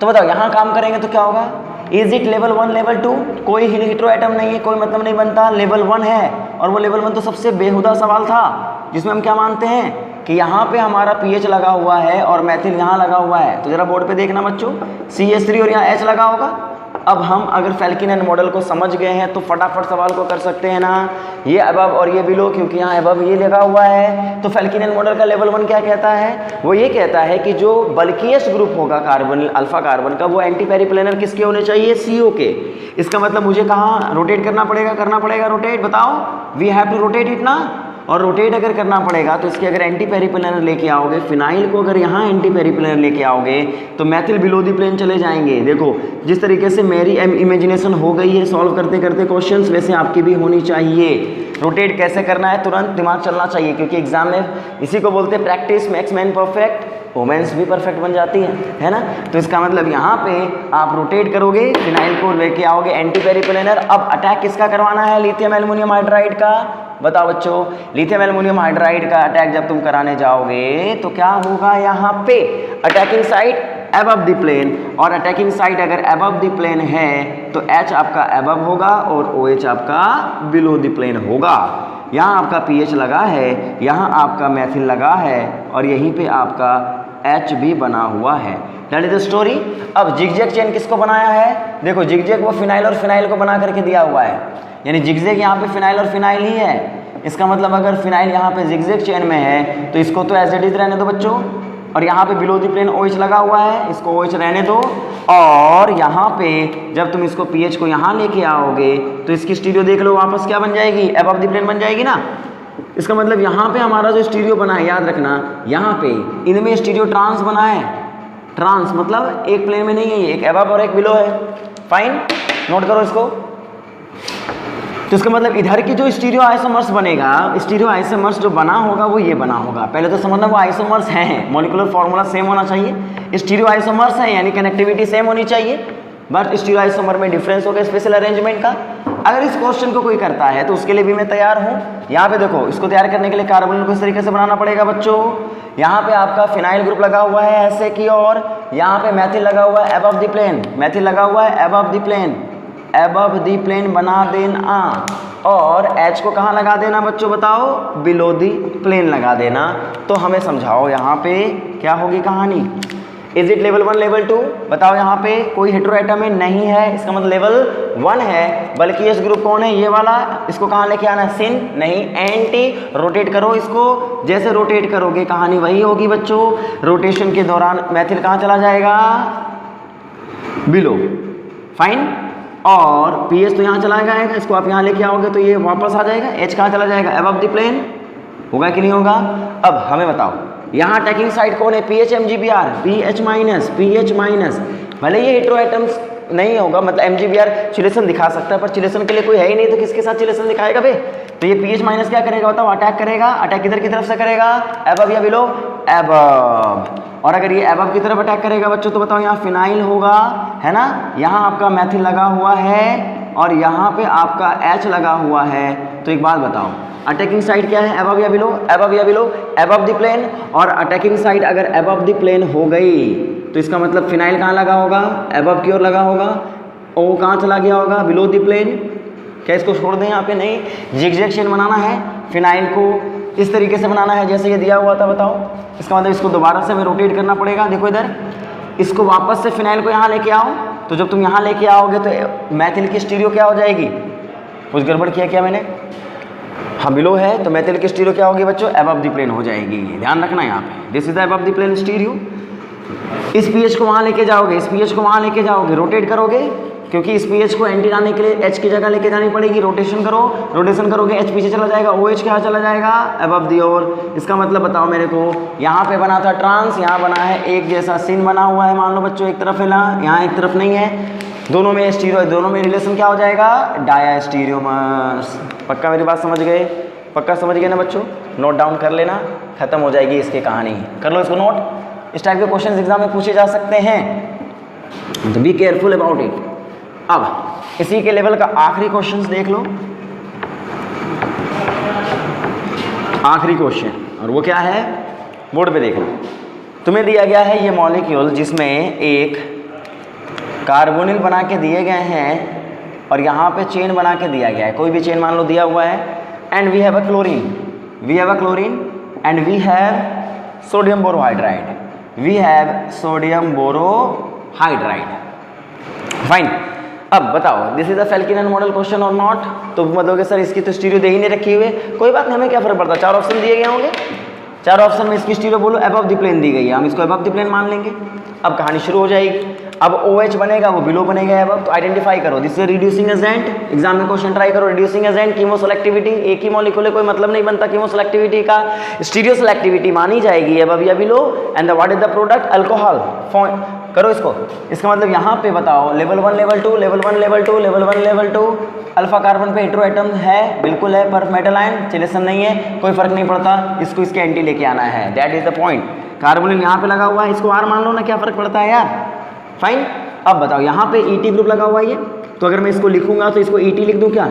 तो बताओ यहाँ काम करेंगे तो क्या होगा? Is it level 1 level 2? कोई हेटेरो एटम नहीं है, कोई मतलब नहीं बनता। लेवल 1 है, और वो लेवल 1 तो सबसे बेहुदा सवाल था, जिसमें हम क्या मानते हैं कि यहाँ पे हमारा पीएच लगा हुआ है और मैथिल यहाँ लगा हुआ है। तो जरा बोर्ड पे देखना बच्चों, CH3 और यहाँ H लगा होगा। अब हम अगर फैल्किन एंड मॉडल को समझ गए हैं तो फटाफट सवाल को कर सकते हैं ना, ये अबव और ये बिलो, क्योंकि यहाँ अबव ये लगा हुआ है। तो फैल्किन एंड मॉडल का लेवल 1 क्या कहता है? वो ये कहता है कि जो बल्किएस्ट ग्रुप होगा कार्बन, अल्फा कार्बन का, वो एंटी पेरिप्लेनर किसके होने चाहिए? CO के। इसका मतलब मुझे कहाँ रोटेट करना पड़ेगा रोटेट, बताओ। We have to rotate it ना, और रोटेट अगर करना पड़ेगा तो इसके अगर एंटी पेरिप्लेनर लेके आओगे, फिनाइल को अगर यहाँ एंटी पेरिप्लेनर लेके आओगे तो मैथिल बिलो दी प्लेन चले जाएंगे। देखो जिस तरीके से मेरी इमेजिनेशन हो गई है सॉल्व करते करते क्वेश्चंस, वैसे आपकी भी होनी चाहिए। रोटेट कैसे करना है तुरंत दिमाग चलना चाहिए, क्योंकि एग्जाम में इसी को बोलते हैं practice makes man perfect, womens भी परफेक्ट बन जाती है ना। तो इसका मतलब यहाँ पे आप रोटेट करोगे, फिनाइल को लेके आओगे एंटी पेरिप्लेनर। अब अटैक किसका करवाना है? लिथियम एल्युमिनियम हाइड्राइड का। बताओ बच्चों, लिथियम एल्युमिनियम हाइड्राइड का अटैक जब तुम कराने जाओगे तो क्या होगा? यहाँ पे attacking side above the plane, और अटैकिंग साइड अगर अबव द प्लेन है तो H आपका अबव होगा और OH आपका बिलो द प्लेन होगा। यहाँ आपका पीएच लगा है, यहाँ आपका मैथिल लगा है, और यहीं पे आपका H भी बना हुआ है। That is the story. अब जिगजैग चेन किसको बनाया है? देखो जिगजैग वो फिनाइल और फिनाइल को बना करके दिया हुआ है, यानी जिगजैग यहाँ पे फिनाइल और फिनाइल ही है। इसका मतलब अगर फिनाइल यहाँ पे जिगजैग चेन में है तो इसको तो एज इट इज रहने दो बच्चों, और यहाँ पे बिलो द प्लेन OH लगा हुआ है, इसको OH रहने दो। और यहाँ पे जब तुम इसको पीएच को यहाँ लेके आओगे तो इसकी स्टीरियो देख लो वापस क्या बन जाएगी? अबव द प्लेन बन जाएगी ना। इसका मतलब यहाँ पे हमारा जो स्टीरियो बना है, याद रखना, यहाँ पे इनमें स्टीरियो ट्रांस बना है। ट्रांस मतलब एक प्लेन में नहीं है, एक अबव और एक बिलो है, फाइन, नोट करो इसको। तो इसका मतलब इधर की जो स्टीरियो आइसोमर्स बनेगा, स्टीरियो आइसोमर्स जो बना होगा वो ये बना होगा। पहले तो समझना वो आइसोमर्स हैं, मॉलिक्यूलर फार्मूला सेम होना चाहिए। स्टीरियो आइसोमर्स हैं यानी कनेक्टिविटी सेम होनी चाहिए, बट स्टीरियो आइसोमर में डिफरेंस होगा स्पेशल अरेंजमेंट का। अगर इस क्वेश्चन को कोई करता है तो उसके लिए भी मैं तैयार हूँ। यहाँ पे देखो, इसको तैयार करने के लिए कार्बन को इस तरीके से बनाना पड़ेगा बच्चों। यहाँ पे आपका फिनाइल ग्रुप लगा हुआ है ऐसे की, और यहाँ पे मैथिल लगा हुआ है अबव द प्लेन, मैथिल लगा हुआ है above the plane, above the plane बना देना। और H को कहाँ लगा देना बच्चों बताओ? बिलो द प्लेन लगा देना। तो हमें समझाओ यहाँ पे क्या होगी कहानी? Is it level 1 level 2? बताओ यहाँ पे कोई हेटेरो एटम में नहीं है, इसका मतलब लेवल 1 है। बल्कि ये ग्रुप कौन है? ये वाला। इसको कहाँ लेके आना है? सिन नहीं, एंटी। रोटेट करो इसको, जैसे रोटेट करोगे कहानी वही होगी बच्चों। रोटेशन के दौरान मैथिल कहाँ चला जाएगा? Below, fine. और पीएच तो यहाँ चला जाएगा, इसको आप यहाँ लेके आओगे तो ये वापस आ जाएगा। H कहाँ चला जाएगा? Above the plane. होगा कि नहीं होगा? अब हमें बताओ यहाँ अटैकिंग साइड कौन है? PHMgBr, PH minus, PH minus. भले ये हेटेरो एटम्स नहीं होगा, मतलब MgBr चिलेशन दिखा सकता है, पर चिलेशन के लिए कोई है ही नहीं, तो किसके साथ चिलेशन दिखाएगा बे? तो ये PH माइनस क्या करेगा बताओ? अटैक करेगा। अटैक किधर की तरफ से करेगा? अबव या बिलो? अबव। और अगर ये अबव की तरफ अटैक करेगा बच्चों तो बताओ यहाँ फिनाइल होगा, है ना। यहाँ आपका मैथिल लगा हुआ है और यहाँ पे आपका H लगा हुआ है। तो एक बात बताओ, अटैकिंग साइड क्या है? अबव या बिलो? अबव या बिलो? Above the plane. और अटैकिंग साइड अगर अबव द प्लेन हो गई तो इसका मतलब फिनाइल कहाँ लगा होगा? अबव की ओर लगा होगा। O कहाँ चला गया होगा? Below the plane. क्या इसको छोड़ दें यहाँ पे? नहीं, जिगजैग चेन बनाना है। फिनाइल को इस तरीके से बनाना है जैसे ये दिया हुआ था। बताओ, इसका मतलब इसको दोबारा से हमें रोटेट करना पड़ेगा। देखो इधर, इसको वापस से फिनाइल को यहाँ लेके आओ, तो जब तुम यहाँ लेके आओगे तो मैथिल की स्टीरियो क्या हो जाएगी? कुछ गड़बड़ किया क्या मैंने? हाँ, बिलो है तो मैथिल की स्टीरियो क्या होगी बच्चों? अबव द प्लेन हो जाएगी। ध्यान रखना यहाँ पे, this is the above the plane stereo. इस पीएच को वहाँ लेके जाओगे, इस पीएच को वहाँ लेके जाओगे, रोटेट करोगे, क्योंकि इस पीएच को एंटी लाने के लिए एच की जगह लेके जानी पड़ेगी। रोटेशन करो, रोटेशन करोगे, एच पीछे चला जाएगा, ओ एच क्या चला जाएगा? Above the over. इसका मतलब बताओ मेरे को, यहाँ पे बना था ट्रांस, यहाँ बना है एक जैसा सीन बना हुआ है। मान लो बच्चों एक तरफ है ना, यहाँ एक तरफ नहीं है, दोनों में स्टीरियो है, दोनों में रिलेशन क्या हो जाएगा? डाया स्टीरियोमर्स। पक्का मेरी बात समझ गए? पक्का समझ गए ना बच्चों? नोट डाउन कर लेना, खत्म हो जाएगी इसकी कहानी। कर लो इसको नोट। इस टाइप के क्वेश्चन एग्जाम में पूछे जा सकते हैं, तो बी केयरफुल अबाउट इट। अब इसी के लेवल का आखिरी क्वेश्चन देख लो, आखिरी क्वेश्चन, और वो क्या है? बोर्ड पे देखना। तुम्हें दिया गया है ये मॉलिक्यूल जिसमें एक कार्बोनिल बना के दिए गए हैं और यहाँ पे चेन बना के दिया गया है, कोई भी चेन मान लो दिया हुआ है, and we have a chlorine, we have a chlorine and we have sodium borohydride, we have sodium borohydride. Fine. अब बताओ, this is a Felkin model question और नॉट? तो मतलब सर इसकी तो स्टीरियो दे ही नहीं रखी हुई। कोई बात नहीं, हमें क्या फर्क पड़ता है, चार ऑप्शन दिए गए होंगे, चार ऑप्शन में इसकी स्टीरियो बोलो अबव द प्लेन दी गई है, हम इसको अबव द प्लेन मान लेंगे। अब कहानी शुरू हो जाएगी। अब OH बनेगा, वो बिलो बनेगा अबव, तो आइडेंटिफाई करो। This is reducing agent. Exam में क्वेश्चन ट्राई करो, रिड्यूसिंग एजेंट, कीमो सेलेक्टिविटी, एक ही मॉलिक्यूल है, कोई मतलब नहीं बनता कीमो सेलेक्टिविटी का। स्टीरियो सेलेक्टिविटी मानी जाएगी अबव या below, and what is the product? Alcohol. करो इसको। इसका मतलब यहाँ पे बताओ, level 1 level 2, level 1 level 2, level 1 level 2। Alpha carbon पे हेटेरो एटम है, बिल्कुल है, पर मेटल आयन चिलेशन नहीं है, कोई फर्क नहीं पड़ता, इसको इसके एंटी लेके आना है, that is the point. Carbonyl यहाँ पे लगा हुआ है, इसको आर मान लो ना, क्या फर्क पड़ता है यार? फाइन। अब बताओ, यहाँ पे ET ग्रुप लगा हुआ है, तो अगर मैं इसको लिखूंगा तो इसको ET लिख दूं क्या?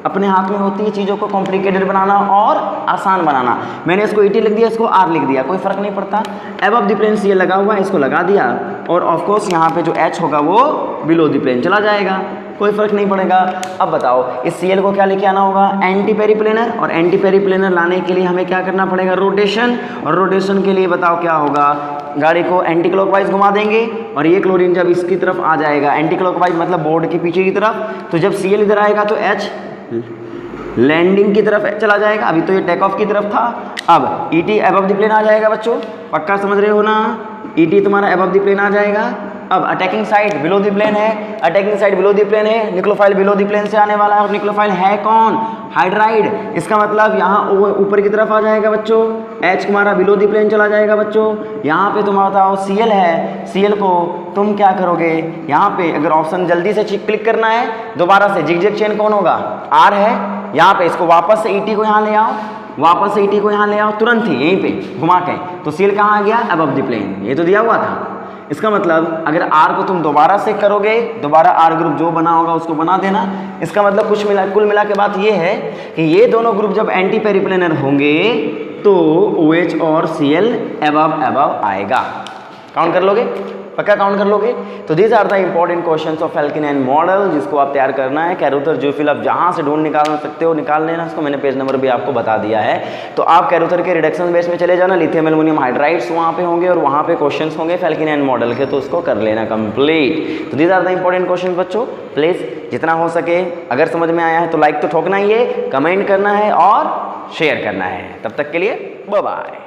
अपने हाथ में होती है चीज़ों को कॉम्प्लिकेटेड बनाना और आसान बनाना। मैंने इसको ET लिख दिया, इसको R लिख दिया, कोई फर्क नहीं पड़ता। अबव द प्लेन CL लगा हुआ है, इसको लगा दिया, और ऑफकोर्स यहाँ पे जो H होगा वो बिलो द प्लेन चला जाएगा, कोई फर्क नहीं पड़ेगा। अब बताओ, इस CL को क्या लेके आना होगा? एंटी पेरिप्लेनर, और एंटी पेरिप्लेनर लाने के लिए हमें क्या करना पड़ेगा? रोटेशन, और रोटेशन के लिए बताओ क्या होगा? गाड़ी को एंटी क्लॉकवाइज घुमा देंगे, और ये क्लोरीन जब इसकी तरफ आ जाएगा, एंटी क्लॉकवाइज मतलब बोर्ड के पीछे की तरफ, तो जब CL इधर आएगा तो H लैंडिंग की तरफ चला जाएगा, अभी तो ये टेक ऑफ की तरफ था। अब ET अबव द प्लेन आ जाएगा बच्चों, पक्का समझ रहे हो ना? ET तुम्हारा अबव द प्लेन आ जाएगा। अब attacking side below the plane है, attacking side below the plane है, निक्लोफाइल बिलो द प्लेन से आने वाला है, और निक्लोफाइल है कौन? हाइड्राइड। इसका मतलब यहाँ ऊपर की तरफ आ जाएगा बच्चों, H तुम्हारा बिलो द प्लेन चला जाएगा बच्चों। यहाँ पे तुम बताओ CL है, CL को तुम क्या करोगे? यहाँ पे अगर ऑप्शन जल्दी से क्लिक करना है, दोबारा से जिगजैग चेन कौन होगा? R है। यहाँ पे इसको वापस से ET को यहाँ ले आओ, वापस से ET को यहाँ ले आओ, तुरंत ही यहीं पे घुमा के, तो CL कहाँ आ गया? अबव द प्लेन, ये तो दिया हुआ था। इसका मतलब अगर R को तुम दोबारा से करोगे, दोबारा R ग्रुप जो बना होगा उसको बना देना। इसका मतलब कुल मिला के बात ये है कि ये दोनों ग्रुप जब एंटी पेरिप्लेनर होंगे तो OH और CL अबव आएगा। काउंट कर लोगे? पक्का काउंट कर लोगे? तो these are the important questions of Felkin and model, जिसको आप तैयार करना है। कैरोथर जूफिल आप जहाँ से ढूंढ निकाल सकते हो निकाल लेना, इसको मैंने पेज नंबर भी आपको बता दिया है। तो आप कैरोथर के रिडक्शन बेस में चले जाना, लिथियम एल्युमिनियम हाइड्राइड्स वहाँ पे होंगे और वहाँ पे क्वेश्चंस होंगे फेल्किन एंड मॉडल के, तो उसको कर लेना कंप्लीट। तो these are the important question बच्चों, प्लीज़ जितना हो सके अगर समझ में आया है तो लाइक तो ठोकना ही है, कमेंट करना है और शेयर करना है। तब तक के लिए बाय बाय।